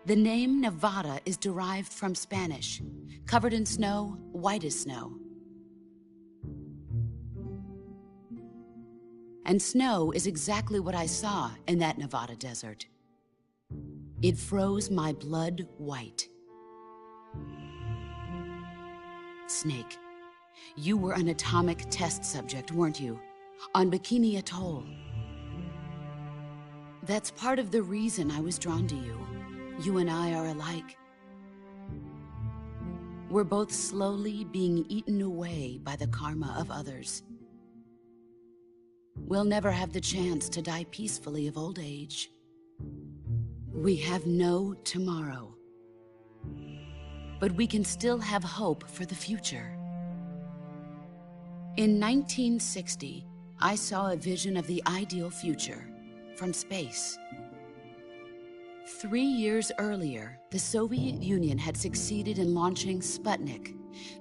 The name Nevada is derived from Spanish, covered in snow, white as snow. And snow is exactly what I saw in that Nevada desert. It froze my blood white. Snake, you were an atomic test subject, weren't you? On Bikini Atoll. That's part of the reason I was drawn to you. You and I are alike. We're both slowly being eaten away by the karma of others. We'll never have the chance to die peacefully of old age. We have no tomorrow. But we can still have hope for the future. In 1960, I saw a vision of the ideal future from space. 3 years earlier, the Soviet Union had succeeded in launching Sputnik,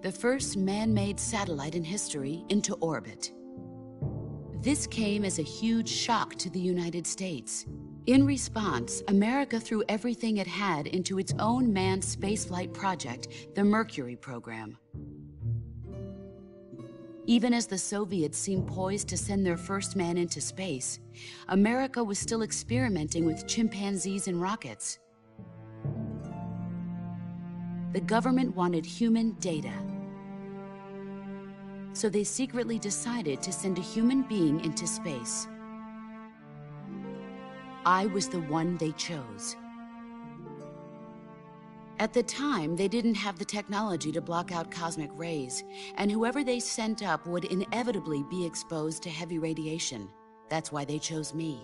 the first man-made satellite in history, into orbit. This came as a huge shock to the United States. In response, America threw everything it had into its own manned spaceflight project, the Mercury program. Even as the Soviets seemed poised to send their first man into space, America was still experimenting with chimpanzees and rockets. The government wanted human data. So they secretly decided to send a human being into space. I was the one they chose. At the time, they didn't have the technology to block out cosmic rays, and whoever they sent up would inevitably be exposed to heavy radiation. That's why they chose me.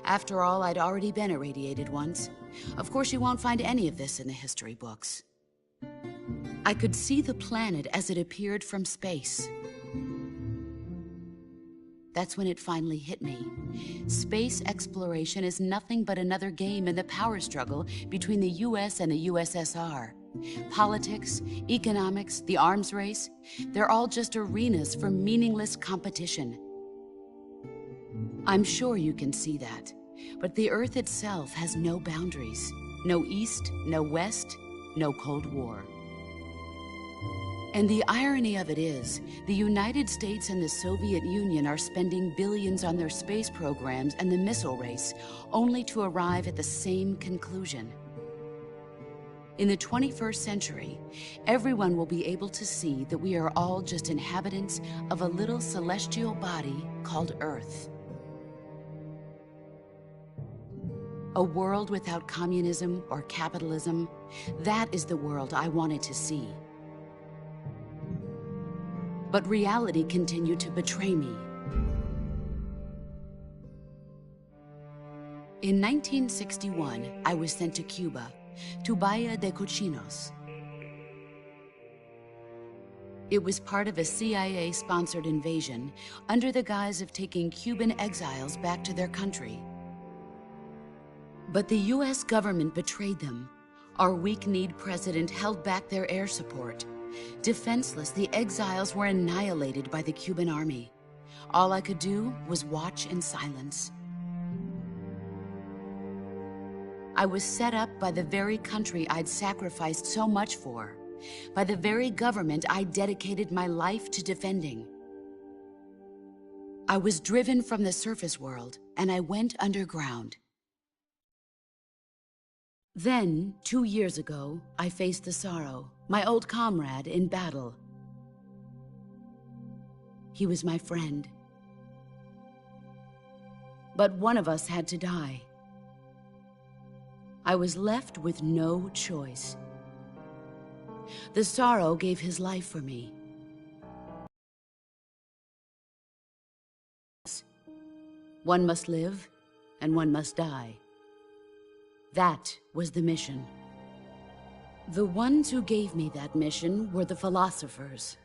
After all, I'd already been irradiated once. Of course, you won't find any of this in the history books. I could see the planet as it appeared from space. That's when it finally hit me. Space exploration is nothing but another game in the power struggle between the US and the USSR. Politics, economics, the arms race, they're all just arenas for meaningless competition. I'm sure you can see that, but the Earth itself has no boundaries. No East, no West, no Cold War. And the irony of it is, the United States and the Soviet Union are spending billions on their space programs and the missile race, only to arrive at the same conclusion. In the 21st century, everyone will be able to see that we are all just inhabitants of a little celestial body called Earth. A world without communism or capitalism, that is the world I wanted to see. But reality continued to betray me. In 1961, I was sent to Cuba, to Bahia de Cochinos. It was part of a CIA-sponsored invasion under the guise of taking Cuban exiles back to their country. But the US government betrayed them. Our weak-kneed president held back their air support. Defenseless, the exiles were annihilated by the Cuban army. All I could do was watch in silence. I was set up by the very country I'd sacrificed so much for, by the very government I dedicated my life to defending. I was driven from the surface world, and I went underground. Then, 2 years ago, I faced the sorrow, my old comrade in battle. He was my friend. But one of us had to die. I was left with no choice. The sorrow gave his life for me. One must live, and one must die. That was the mission. The ones who gave me that mission were the philosophers.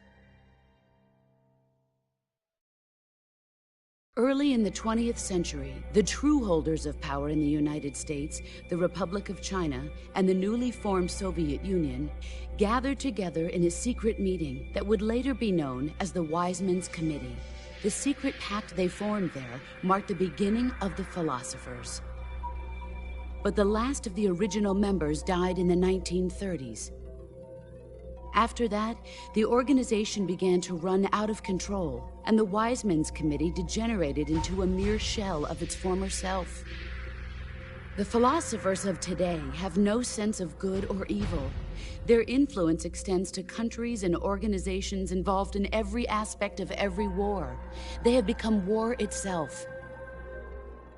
Early in the 20th century, the true holders of power in the United States, the Republic of China, and the newly formed Soviet Union gathered together in a secret meeting that would later be known as the Wiseman's Committee. The secret pact they formed there marked the beginning of the philosophers. But the last of the original members died in the 1930s. After that, the organization began to run out of control, and the Wise Men's Committee degenerated into a mere shell of its former self. The philosophers of today have no sense of good or evil. Their influence extends to countries and organizations involved in every aspect of every war. They have become war itself.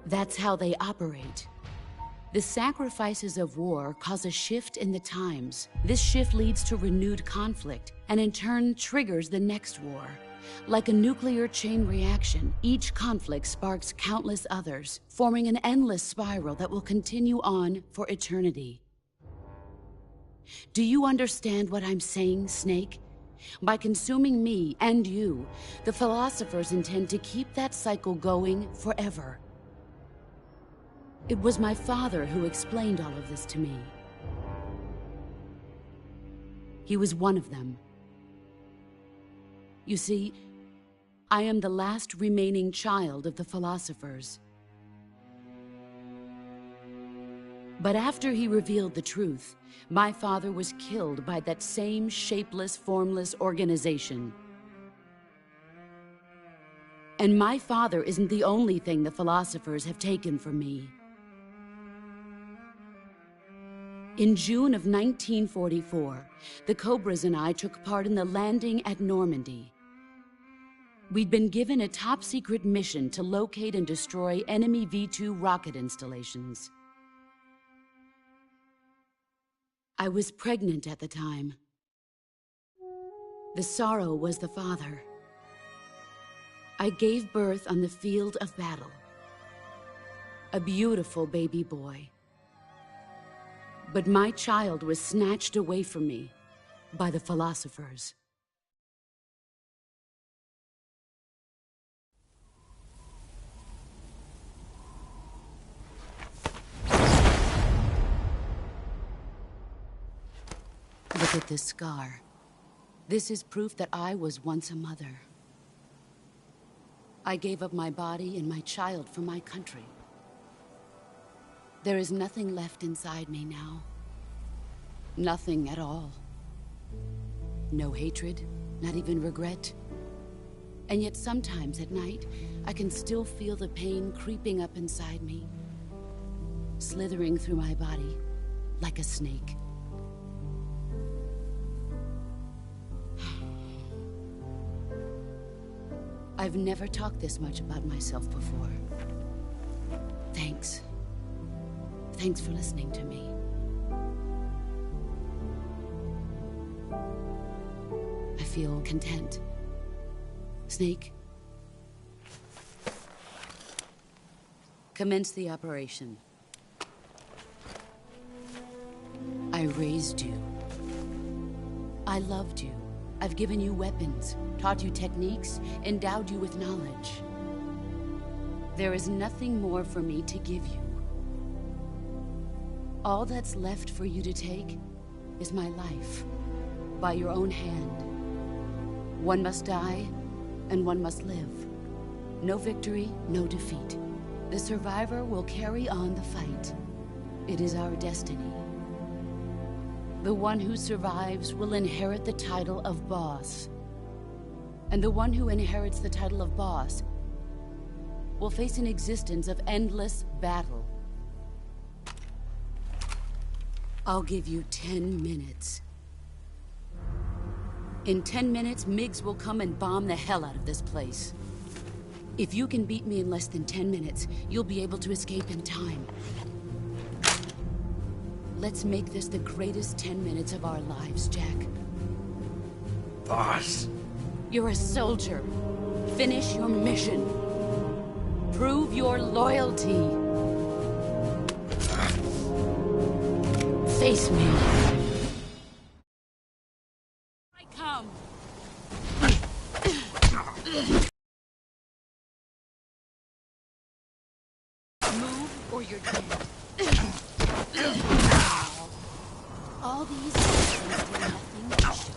That's how they operate. The sacrifices of war cause a shift in the times. This shift leads to renewed conflict, and in turn triggers the next war. Like a nuclear chain reaction, each conflict sparks countless others, forming an endless spiral that will continue on for eternity. Do you understand what I'm saying, Snake? By consuming me and you, the philosophers intend to keep that cycle going forever. It was my father who explained all of this to me. He was one of them. You see, I am the last remaining child of the philosophers. But after he revealed the truth, my father was killed by that same shapeless, formless organization. And my father isn't the only thing the philosophers have taken from me. In June of 1944, the Cobras and I took part in the landing at Normandy. We'd been given a top-secret mission to locate and destroy enemy V-2 rocket installations. I was pregnant at the time. The sorrow was the father. I gave birth on the field of battle. A beautiful baby boy. But my child was snatched away from me by the philosophers. Look at this scar. This is proof that I was once a mother. I gave up my body and my child for my country. There is nothing left inside me now. Nothing at all. No hatred, not even regret. And yet sometimes at night, I can still feel the pain creeping up inside me, slithering through my body like a snake. I've never talked this much about myself before. Thanks. Thanks for listening to me. I feel content. Snake, commence the operation. I raised you. I loved you. I've given you weapons, taught you techniques, endowed you with knowledge. There is nothing more for me to give you. All that's left for you to take is my life, by your own hand. One must die, and one must live. No victory, no defeat. The survivor will carry on the fight. It is our destiny. The one who survives will inherit the title of boss. And the one who inherits the title of boss will face an existence of endless battle. I'll give you 10 minutes. In 10 minutes, Mgs will come and bomb the hell out of this place. If you can beat me in less than 10 minutes, you'll be able to escape in time. Let's make this the greatest 10 minutes of our lives, Jack. Boss. You're a soldier. Finish your mission. Prove your loyalty. Face me. I come. Move or you're dead. All these actions do nothing but show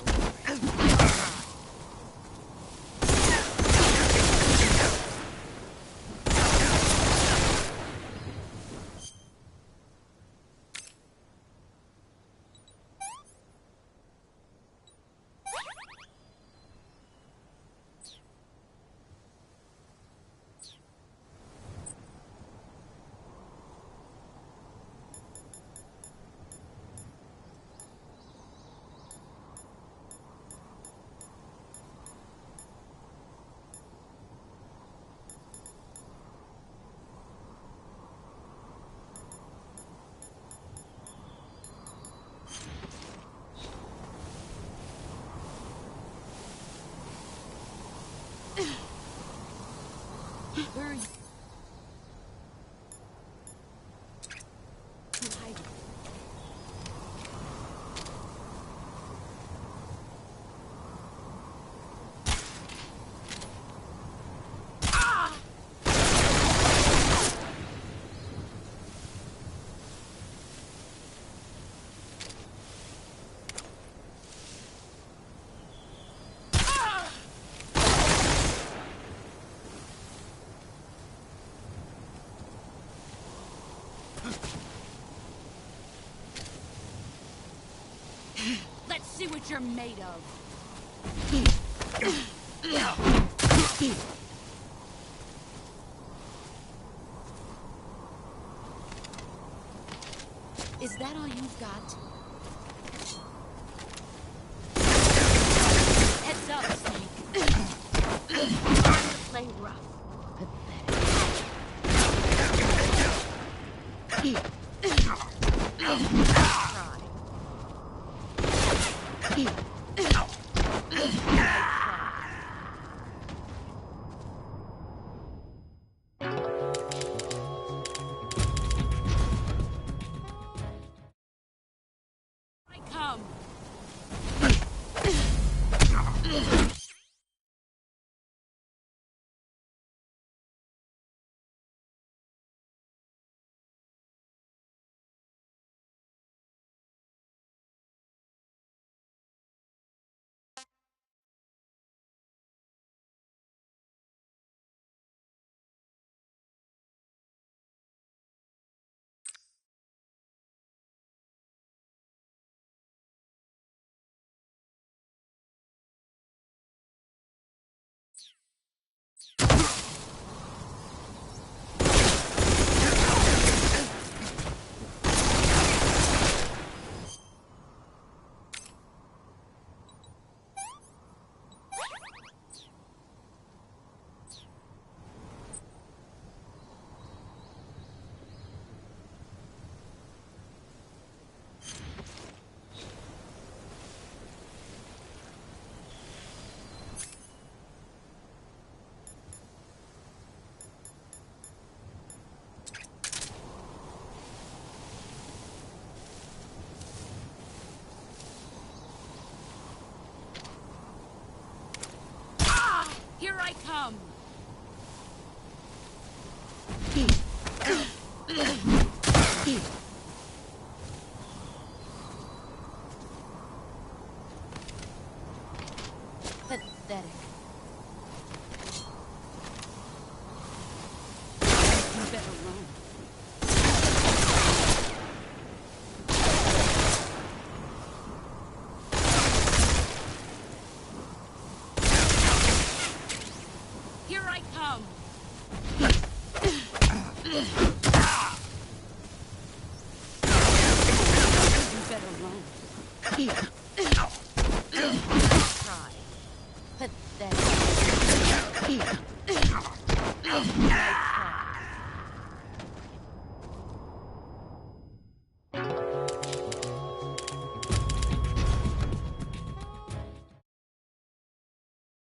what you're made of. Is that all you've got? Heads up, Snake. Time to play rough. Here I come! Pathetic. You better run. Here I come! You better run. Try. Pathetic.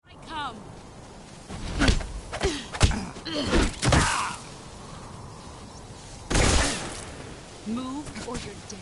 I come! Move or you're dead.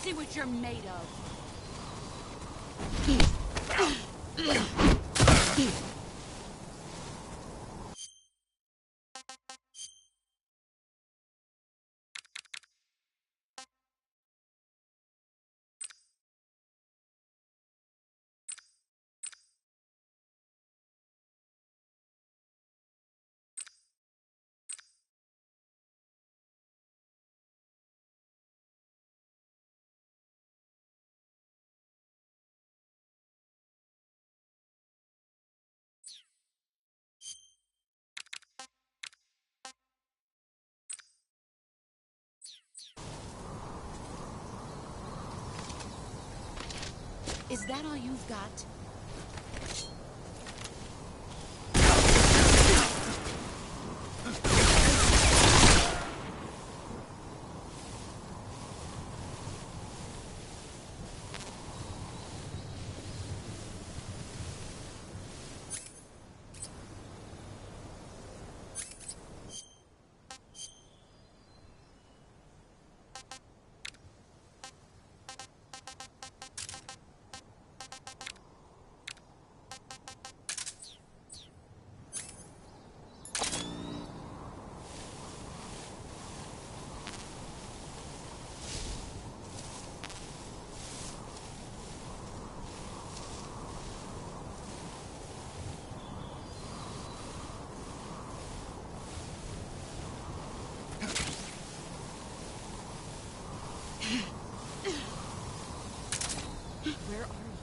See what you're made of. Is that all you've got? Where are you?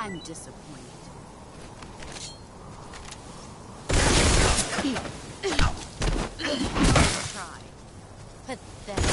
I'm disappointed. Try. Pathetic.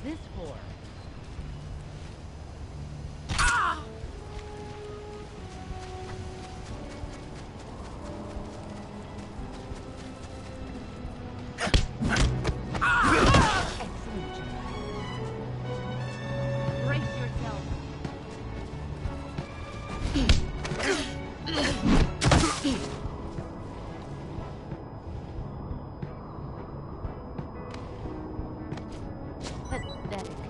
This for? Excellent job. Brace yourself. Pathetic.